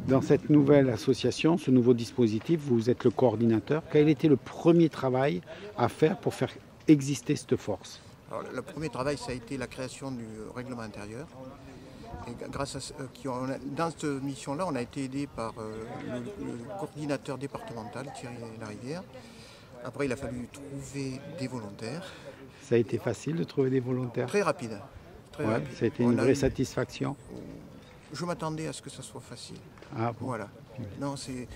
Dans cette nouvelle association, ce nouveau dispositif, vous êtes le coordinateur. Quel était le premier travail à faire pour faire exister cette force? Alors, le premier travail, ça a été la création du règlement intérieur. Et grâce à dans cette mission-là, on a été aidé par le coordinateur départemental, Thierry Larivière. Après, il a fallu trouver des volontaires. Ça a été facile de trouver des volontaires? Très rapide. Très Ouais, rapide. ça a été une vraie satisfaction. Je m'attendais à ce que ça soit facile. Ah bon. Voilà. Non, c'est.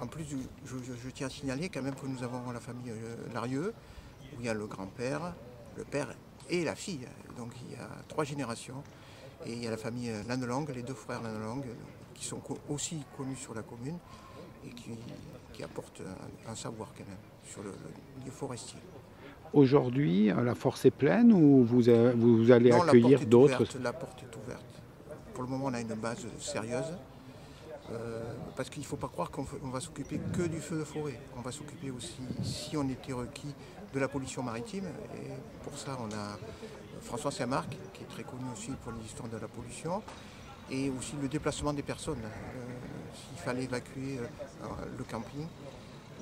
En plus, je tiens à signaler quand même que nous avons la famille Larieux, où il y a le grand-père, le père et la fille. Donc il y a 3 générations. Et il y a la famille Lannelang, les 2 frères Lannelang, qui sont aussi connus sur la commune et qui apportent un savoir quand même sur le milieu forestier. Aujourd'hui, la force est pleine ou vous allez Non, accueillir d'autres? la porte est ouverte. Pour le moment, on a une base sérieuse. Parce qu'il ne faut pas croire qu'on va s'occuper que du feu de forêt. On va s'occuper aussi, si on était requis, de la pollution maritime. Et pour ça, on a François Saint-Marc, qui est très connu aussi pour l'histoire de la pollution, et aussi le déplacement des personnes. S'il fallait évacuer le camping,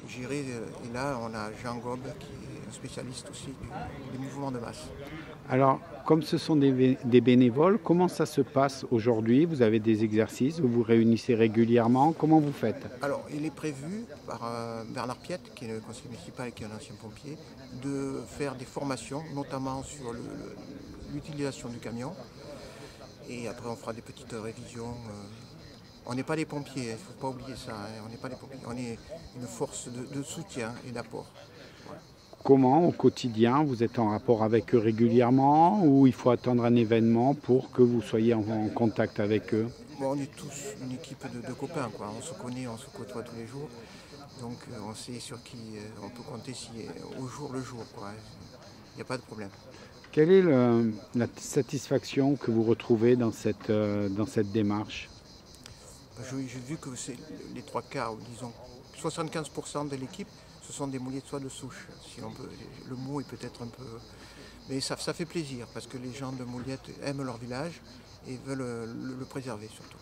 gérer. Et là, on a Jean Gobe, qui est un spécialiste aussi des mouvements de masse. Alors, comme ce sont des bénévoles, comment ça se passe aujourd'hui? Vous avez des exercices, vous vous réunissez régulièrement, comment vous faites? Alors, il est prévu par Bernard Piette, qui est le conseiller municipal et qui est un ancien pompier, de faire des formations, notamment sur l'utilisation du camion. Et après, on fera des petites révisions. On n'est pas des pompiers, il ne faut pas oublier ça. On n'est pas des pompiers, on est une force de soutien et d'apport. Voilà. Comment, au quotidien, vous êtes en rapport avec eux régulièrement ou il faut attendre un événement pour que vous soyez en contact avec eux? Bon, on est tous une équipe de copains, quoi. On se connaît, on se côtoie tous les jours. Donc on sait sur qui on peut compter au jour le jour, quoi. Il n'y a pas de problème. Quelle est la satisfaction que vous retrouvez dans cette démarche? J'ai vu que c'est les 3 quarts, disons 75% de l'équipe, ce sont des mouliers de souche. Si on peut, le mot est peut-être un peu. Mais ça fait plaisir parce que les gens de Mouliette aiment leur village et veulent le préserver surtout.